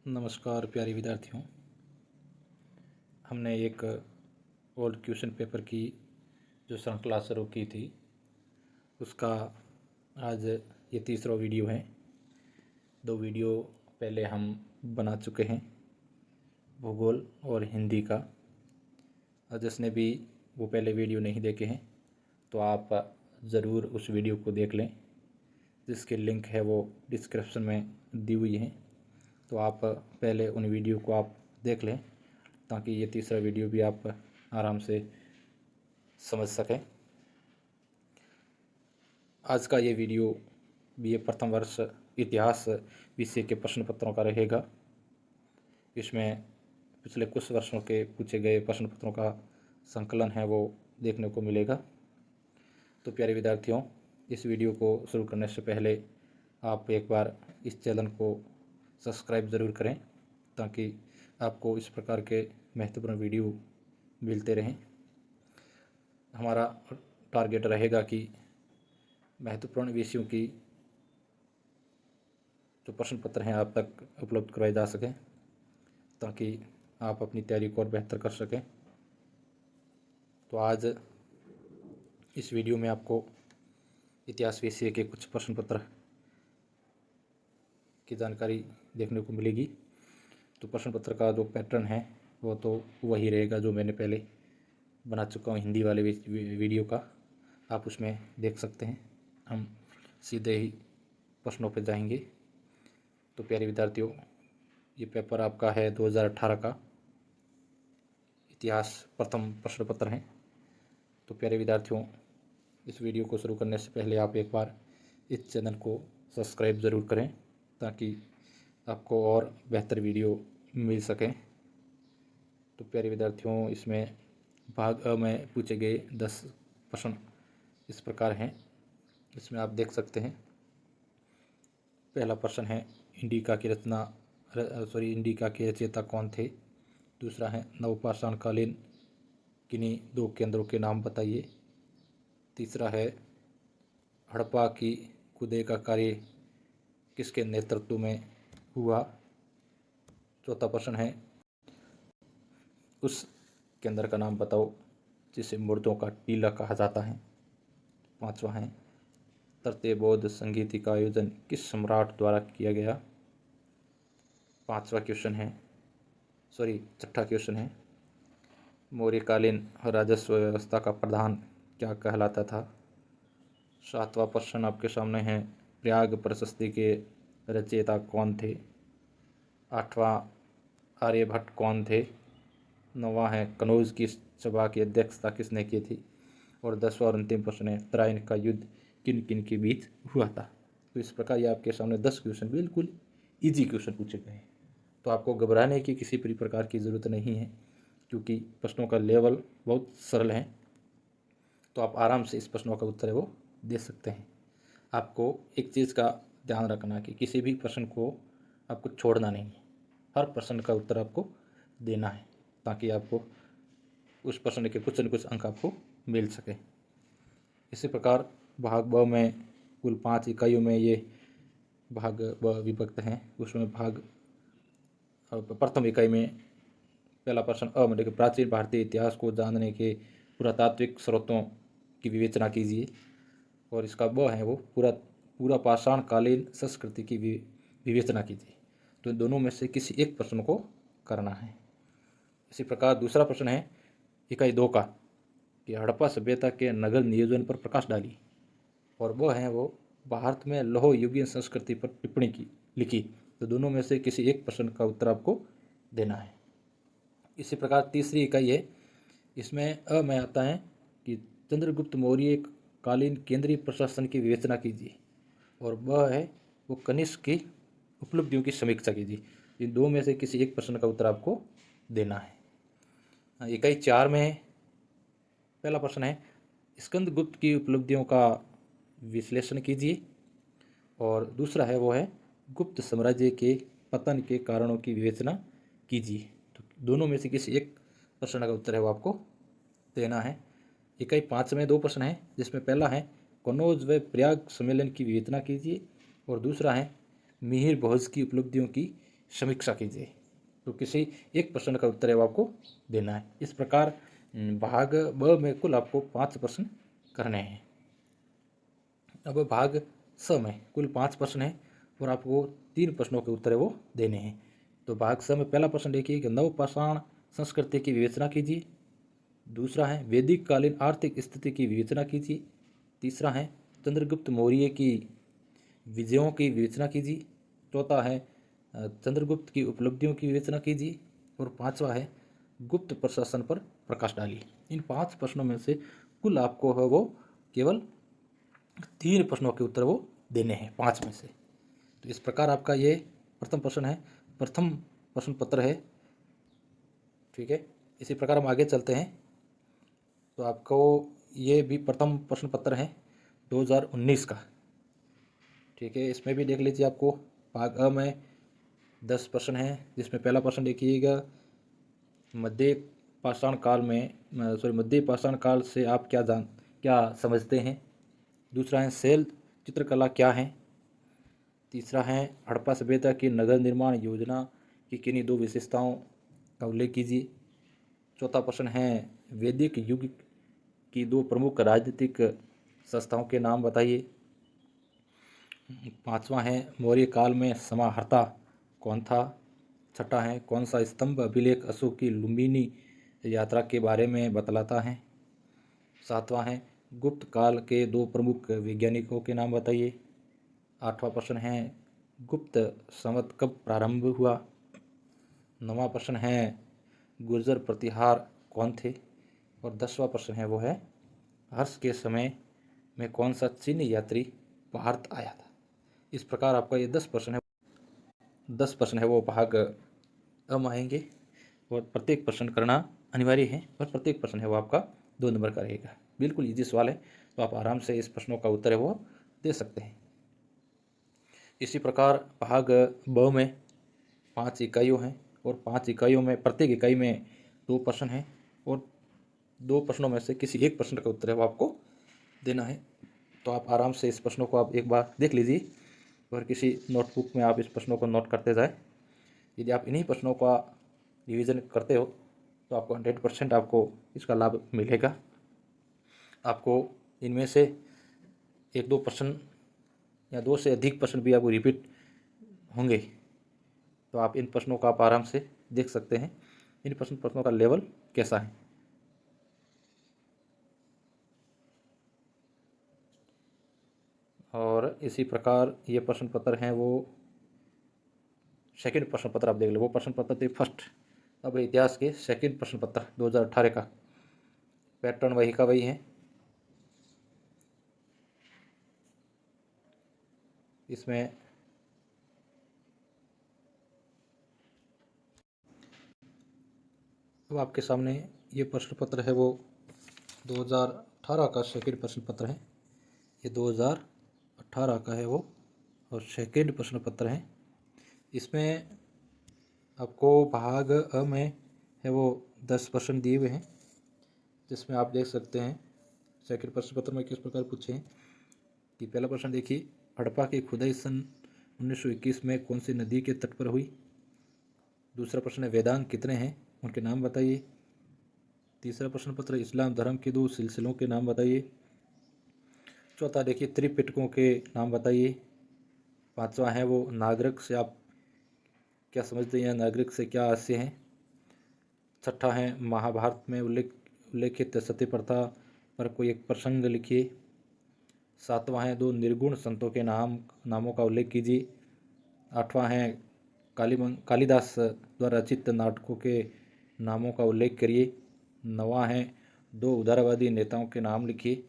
नमस्कार प्यारे विद्यार्थियों। हमने एक ओल्ड क्वेश्चन पेपर की जो श्रृंखला शुरू की थी उसका आज ये तीसरा वीडियो है। 2 वीडियो पहले हम बना चुके हैं, भूगोल और हिंदी का। और जिसने भी वो पहले वीडियो नहीं देखे हैं तो आप ज़रूर उस वीडियो को देख लें, जिसके लिंक है वो डिस्क्रिप्शन में दी हुई है। तो आप पहले उन वीडियो को आप देख लें ताकि ये तीसरा वीडियो भी आप आराम से समझ सकें। आज का ये वीडियो बीए प्रथम वर्ष इतिहास विषय के प्रश्न पत्रों का रहेगा। इसमें पिछले कुछ वर्षों के पूछे गए प्रश्न पत्रों का संकलन है वो देखने को मिलेगा। तो प्यारे विद्यार्थियों, इस वीडियो को शुरू करने से पहले आप एक बार इस चैनल को सब्सक्राइब ज़रूर करें ताकि आपको इस प्रकार के महत्वपूर्ण वीडियो मिलते रहें। हमारा टारगेट रहेगा कि महत्वपूर्ण विषयों की जो प्रश्न पत्र हैं आप तक उपलब्ध करवाए जा सकें ताकि आप अपनी तैयारी को और बेहतर कर सकें। तो आज इस वीडियो में आपको इतिहास विषय के कुछ प्रश्न पत्र की जानकारी देखने को मिलेगी। तो प्रश्न पत्र का जो पैटर्न है वो तो वही रहेगा जो मैंने पहले बना चुका हूँ हिंदी वाले वीडियो का, आप उसमें देख सकते हैं। हम सीधे ही प्रश्नों पर जाएंगे। तो प्यारे विद्यार्थियों, ये पेपर आपका है 2018 का इतिहास प्रथम प्रश्न पत्र है। तो प्यारे विद्यार्थियों, इस वीडियो को शुरू करने से पहले आप एक बार इस चैनल को सब्सक्राइब ज़रूर करें ताकि आपको और बेहतर वीडियो मिल सकें। तो प्यारे विद्यार्थियों, इसमें भाग अ में पूछे गए 10 प्रश्न इस प्रकार हैं। इसमें आप देख सकते हैं। पहला प्रश्न है इंडिका के रचयिता कौन थे। दूसरा है नवपाषाण कालीन किन्हीं 2 केंद्रों के नाम बताइए। तीसरा है हड़प्पा की खुदाई का कार्य किसके नेतृत्व में हुआ। चौथा प्रश्न है उस केंद्र का नाम बताओ जिसे मुर्दों का टीला कहा जाता है। पांचवा है तृतीय बौद्ध संगीत का आयोजन किस सम्राट द्वारा किया गया। छठा क्वेश्चन है मौर्यकालीन राजस्व व्यवस्था का प्रधान क्या कहलाता था। सातवां प्रश्न आपके सामने है प्रयाग प्रशस्ति के रचयिता कौन थे। आठवां आर्यभट्ट कौन थे। नौवां है कनौज की सभा की अध्यक्षता किसने की थी। और 10वां और अंतिम प्रश्न है तराइन का युद्ध किन किन के बीच हुआ था। तो इस प्रकार ये आपके सामने 10 क्वेश्चन बिल्कुल इजी क्वेश्चन पूछे गए हैं। तो आपको घबराने की किसी भी प्रकार की ज़रूरत नहीं है क्योंकि प्रश्नों का लेवल बहुत सरल है। तो आप आराम से इस प्रश्नों का उत्तर है वो दे सकते हैं। आपको एक चीज़ का ध्यान रखना कि किसी भी प्रश्न को आपको छोड़ना नहीं है, हर प्रश्न का उत्तर आपको देना है ताकि आपको उस प्रश्न के कुछ न कुछ अंक आपको मिल सके। इसी प्रकार भाग ब में कुल 5 इकाइयों में ये भाग ब विभक्त हैं। उसमें प्रथम इकाई में पहला प्रश्न अ में देखिए प्राचीन भारतीय इतिहास को जानने के पुरातात्विक स्रोतों की विवेचना कीजिए। और इसका ब है वो पूरा पाषाण कालीन संस्कृति की विवेचना कीजिए। तो इन दोनों में से किसी एक प्रश्न को करना है। इसी प्रकार दूसरा प्रश्न है इकाई 2 का कि हड़प्पा सभ्यता के नगर नियोजन पर प्रकाश डाली। और वो है वो भारत में लौह युगीन संस्कृति पर टिप्पणी लिखी। तो दोनों में से किसी एक प्रश्न का उत्तर आपको देना है। इसी प्रकार तीसरी इकाई है, इसमें अ में आता है कि चंद्रगुप्त मौर्य कालीन केंद्रीय प्रशासन की विवेचना कीजिए। और वह है वो कनिष्क की उपलब्धियों की समीक्षा कीजिए। इन दो में से किसी एक प्रश्न का उत्तर आपको देना है। इकाई 4 में पहला प्रश्न है स्कंदगुप्त की उपलब्धियों का विश्लेषण कीजिए। और दूसरा है वो है गुप्त साम्राज्य के पतन के कारणों की विवेचना कीजिए। तो दोनों में से किसी एक प्रश्न का उत्तर है वो आपको देना है। इकाई 5 में 2 प्रश्न हैं जिसमें पहला है कनौज व प्रयाग सम्मेलन की विवेचना कीजिए। और दूसरा है मिहिर भोज की उपलब्धियों की समीक्षा कीजिए। तो किसी एक प्रश्न का उत्तर है वो आपको देना है। इस प्रकार भाग ब में कुल आपको 5 प्रश्न करने हैं। अब भाग स में कुल 5 प्रश्न हैं और आपको 3 प्रश्नों के उत्तर है वो देने हैं। तो भाग स में पहला प्रश्न देखिए कि नवपाषाण संस्कृति की विवेचना कीजिए। दूसरा है वैदिक कालीन आर्थिक स्थिति की विवेचना कीजिए। तीसरा है चंद्रगुप्त मौर्य की विजयों की विवेचना कीजिए। चौथा है चंद्रगुप्त की उपलब्धियों की विवेचना कीजिए। और पांचवा है गुप्त प्रशासन पर प्रकाश डालिए। इन 5 प्रश्नों में से कुल आपको है वो केवल 3 प्रश्नों के उत्तर वो देने हैं 5 में से। तो इस प्रकार आपका ये प्रथम प्रश्न है, प्रथम प्रश्न पत्र है। ठीक है, इसी प्रकार हम आगे चलते हैं। तो आपको ये भी प्रथम प्रश्न पत्र है 2019 का। ठीक है, इसमें भी देख लीजिए आपको भाग अ में 10 प्रश्न हैं, जिसमें पहला प्रश्न देखिएगा मध्य पाषाण काल में मध्य पाषाण काल से आप क्या समझते हैं। दूसरा है शैल चित्रकला क्या है। तीसरा है हड़प्पा सभ्यता की नगर निर्माण योजना की किन्हीं 2 विशेषताओं का उल्लेख कीजिए। चौथा प्रश्न है वैदिक युग की 2 प्रमुख राजनीतिक संस्थाओं के नाम बताइए। पांचवा है मौर्य काल में समाहर्ता कौन था। छठा है कौन सा स्तंभ अभिलेख अशोक की लुम्बिनी यात्रा के बारे में बतलाता है। सातवां है गुप्त काल के 2 प्रमुख वैज्ञानिकों के नाम बताइए। आठवां प्रश्न है गुप्त संवत कब प्रारंभ हुआ। नौवां प्रश्न है गुर्जर प्रतिहार कौन थे। और 10वां प्रश्न है वो है हर्ष के समय में कौन सा चीनी यात्री भारत आया था। इस प्रकार आपका ये 10 प्रश्न है वो भाग अ में आएंगे और प्रत्येक प्रश्न करना अनिवार्य है और प्रत्येक प्रश्न है वो आपका 2 नंबर का रहेगा। बिल्कुल इजी सवाल है, तो आप आराम से इस प्रश्नों का उत्तर है वो दे सकते हैं। इसी प्रकार भाग ब में 5 इकाइयों हैं और 5 इकाइयों में प्रत्येक इकाई में 2 प्रश्न हैं और 2 प्रश्नों में से किसी एक प्रश्न का उत्तर है वो आपको देना है। तो आप आराम से इस प्रश्नों को आप एक बार देख लीजिए और किसी नोटबुक में आप इस प्रश्नों को नोट करते जाए। यदि आप इन्हीं प्रश्नों का रिवीजन करते हो तो आपको 100% आपको इसका लाभ मिलेगा। आपको इनमें से 1-2 प्रश्न या 2 से अधिक प्रश्न भी आपको रिपीट होंगे, तो आप इन प्रश्नों का आप आराम से देख सकते हैं इन प्रश्नों का लेवल कैसा है। और इसी प्रकार ये प्रश्न पत्र हैं वो सेकंड प्रश्न पत्र आप देख लो, वो प्रश्न पत्र थे फर्स्ट। अब इतिहास के सेकंड प्रश्न पत्र 2018 का पैटर्न वही का वही है। इसमें अब आपके सामने ये प्रश्न पत्र है वो 2018 का सेकंड प्रश्न पत्र है। ये 2018 का है वो और सेकंड प्रश्न पत्र है। इसमें आपको भाग अ में है वो 10 प्रश्न दिए हुए हैं, जिसमें आप देख सकते हैं सेकंड प्रश्न पत्र में किस प्रकार पूछे हैं। कि पहला प्रश्न देखिए हड़प्पा की खुदाई सन 1921 में कौन सी नदी के तट पर हुई। दूसरा प्रश्न है वेदांग कितने हैं, उनके नाम बताइए। तीसरा प्रश्न पत्र इस्लाम धर्म के 2 सिलसिलों के नाम बताइए। चौथा देखिए त्रिपिटकों के नाम बताइए। पांचवा है वो नागरिक से आप क्या समझते हैं या नागरिक से क्या आशय हैं। छठा है महाभारत में उल्लेखित सती प्रथा पर कोई एक प्रसंग लिखिए। सातवां है 2 निर्गुण संतों के नामों का उल्लेख कीजिए। आठवां है कालिदास द्वारा रचित नाटकों के नामों का उल्लेख करिए। नौवां है 2 उदारवादी नेताओं के नाम लिखिए।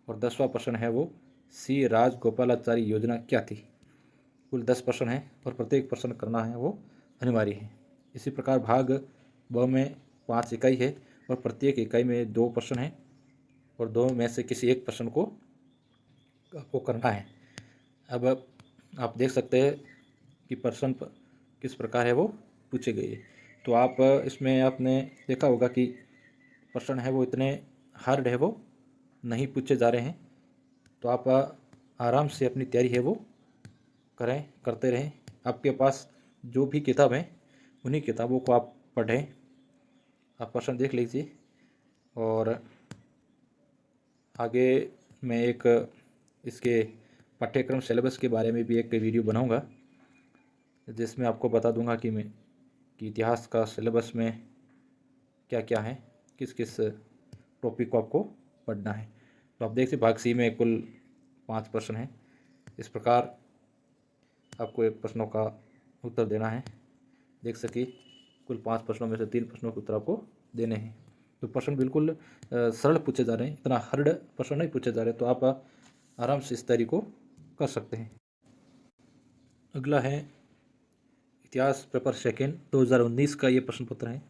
और 10वां प्रश्न है वो सी राजगोपालाचारी योजना क्या थी। कुल 10 प्रश्न हैं और प्रत्येक प्रश्न करना है वो अनिवार्य है। इसी प्रकार भाग ब में 5 इकाई है और प्रत्येक इकाई में 2 प्रश्न हैं और 2 में से किसी एक प्रश्न को आपको करना है। अब आप देख सकते हैं कि प्रश्न किस प्रकार है वो पूछे गए। तो आप इसमें आपने देखा होगा कि प्रश्न है वो इतने हार्ड है वो नहीं पूछे जा रहे हैं। तो आप आराम से अपनी तैयारी है वो करते रहें। आपके पास जो भी किताब हैं उन्हीं किताबों को आप पढ़ें। आप प्रश्न देख लीजिए और आगे मैं एक इसके पाठ्यक्रम सिलेबस के बारे में भी एक वीडियो बनाऊंगा, जिसमें आपको बता दूंगा कि इतिहास का सिलेबस में क्या क्या है, किस किस टॉपिक को आपको पढ़ना है। तो आप देख सकते भाग सी में कुल 5 प्रश्न हैं। इस प्रकार आपको एक प्रश्नों का उत्तर देना है। देख सके कुल 5 प्रश्नों में से 3 प्रश्नों के उत्तर आपको देने हैं। तो प्रश्न बिल्कुल सरल पूछे जा रहे हैं, इतना हार्ड प्रश्न नहीं पूछे जा रहे, तो आप आराम से इस तैयारी को कर सकते हैं। अगला है इतिहास पेपर सेकेंड 2019 का ये प्रश्न पत्र है।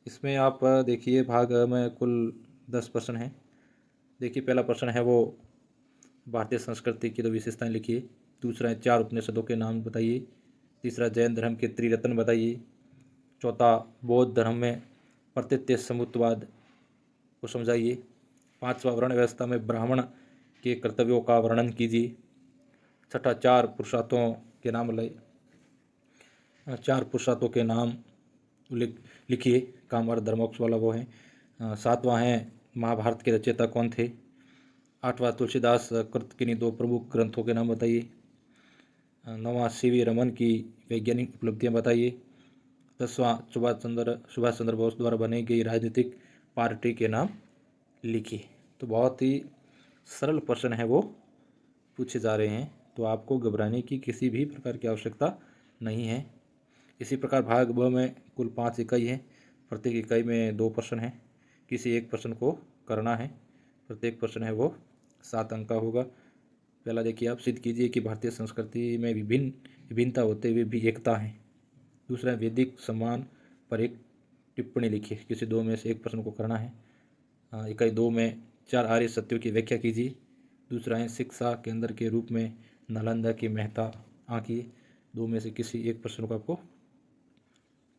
इसमें आप देखिए भाग में कुल 10 प्रश्न हैं। देखिए पहला प्रश्न है वो भारतीय संस्कृति की 2 विशेषताएं लिखिए। दूसरा है 4 उपनिषदों के नाम बताइए। तीसरा जैन धर्म के त्रिरत्न बताइए। चौथा बौद्ध धर्म में प्रत्येक समुद्रवाद को समझाइए। 5वां वर्ण व्यवस्था में ब्राह्मण के कर्तव्यों का वर्णन कीजिए। छठा 4 पुरुषार्थों के नाम लिखिए। काम और धर्मोक्ष वाला वो है। 7वां है महाभारत के रचयिता कौन थे। 8वां तुलसीदास कृत किन्हीं 2 प्रमुख ग्रंथों के नाम बताइए। 9वां सीवी रमन की वैज्ञानिक उपलब्धियां बताइए। 10वां सुभाष चंद्र बोस द्वारा बनाई गई राजनीतिक पार्टी के नाम लिखिए। तो बहुत ही सरल प्रश्न है वो पूछे जा रहे हैं, तो आपको घबराने की किसी भी प्रकार की आवश्यकता नहीं है। इसी प्रकार भाग ब में कुल 5 इकाई है। प्रत्येक इकाई में 2 प्रश्न हैं। किसी एक प्रश्न को करना है। प्रत्येक प्रश्न है वो 7 अंक का होगा। पहला देखिए आप सिद्ध कीजिए कि भारतीय संस्कृति में विभिन्नता होते हुए भी एकता है। दूसरा वैदिक सम्मान पर एक टिप्पणी लिखिए। किसी 2 में से एक प्रश्न को करना है। इकाई 2 में 4 आर्य सत्यों की व्याख्या कीजिए। दूसरा है शिक्षा केंद्र के रूप में नालंदा की महत्ता आंकिए। 2 में से किसी एक प्रश्न को आपको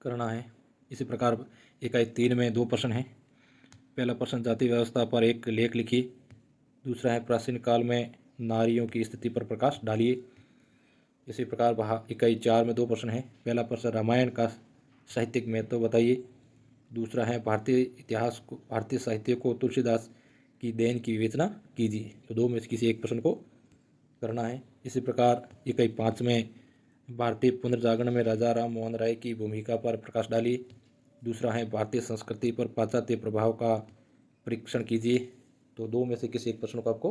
करना है। इसी प्रकार इकाई 3 में 2 प्रश्न हैं। पहला प्रश्न जाति व्यवस्था पर एक लेख लिखिए। दूसरा है प्राचीन काल में नारियों की स्थिति पर प्रकाश डालिए। इसी प्रकार इकाई 4 में 2 प्रश्न हैं। पहला प्रश्न रामायण का साहित्यिक महत्व बताइए। दूसरा है भारतीय साहित्य को तुलसीदास की देन की विवेचना कीजिए। तो 2 में से किसी एक प्रश्न को करना है। इसी प्रकार इकाई 5 में भारतीय पुनर्जागरण में राजा राम मोहन राय की भूमिका पर प्रकाश डालिए। दूसरा है भारतीय संस्कृति पर पाश्चात्य प्रभाव का परीक्षण कीजिए। तो 2 में से किसी एक प्रश्न को आपको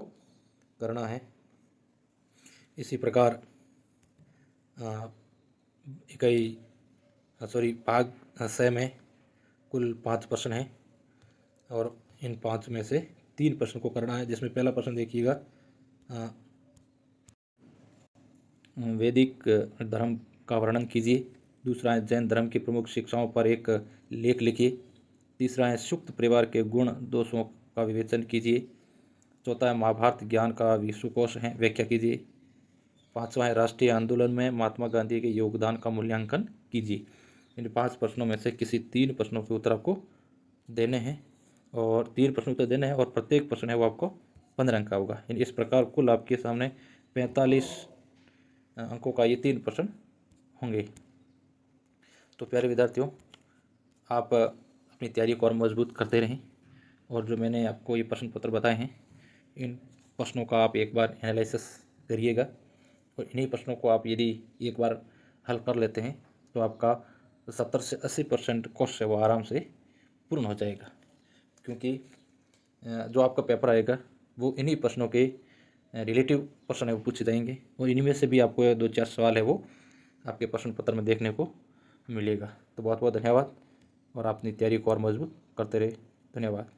करना है। इसी प्रकार भाग 6 में कुल 5 प्रश्न हैं और इन 5 में से 3 प्रश्न को करना है, जिसमें पहला प्रश्न देखिएगा वैदिक धर्म का वर्णन कीजिए। दूसरा है जैन धर्म की प्रमुख शिक्षाओं पर एक लेख लिखिए। तीसरा है सुक्त परिवार के गुण दोषों का विवेचन कीजिए। चौथा है महाभारत ज्ञान का विश्वकोश है, व्याख्या कीजिए। 5वां है राष्ट्रीय आंदोलन में महात्मा गांधी के योगदान का मूल्यांकन कीजिए। इन 5 प्रश्नों में से किसी 3 प्रश्नों के उत्तर आपको देने हैं और 3 प्रश्न उत्तर देने हैं और प्रत्येक प्रश्न है वो आपको 15 अंक का होगा। इस प्रकार कुल आपके सामने 45 अंकों का ये 3 प्रश्न होंगे। तो प्यारे विद्यार्थियों, आप अपनी तैयारी को और मजबूत करते रहें और जो मैंने आपको ये प्रश्न पत्र बताए हैं इन प्रश्नों का आप एक बार एनालिसिस करिएगा और इन्हीं प्रश्नों को आप यदि एक बार हल कर लेते हैं तो आपका 70 से 80% कोर्स है वो आराम से पूर्ण हो जाएगा, क्योंकि जो आपका पेपर आएगा वो इन्हीं प्रश्नों के रिलेटिव प्रश्न है वो पूछे जाएंगे और इन्हीं में से भी आपको 2-4 सवाल है वो आपके प्रश्न पत्र में देखने को मिलेगा। तो बहुत बहुत धन्यवाद और आप अपनी तैयारी को और मजबूत करते रहे। धन्यवाद।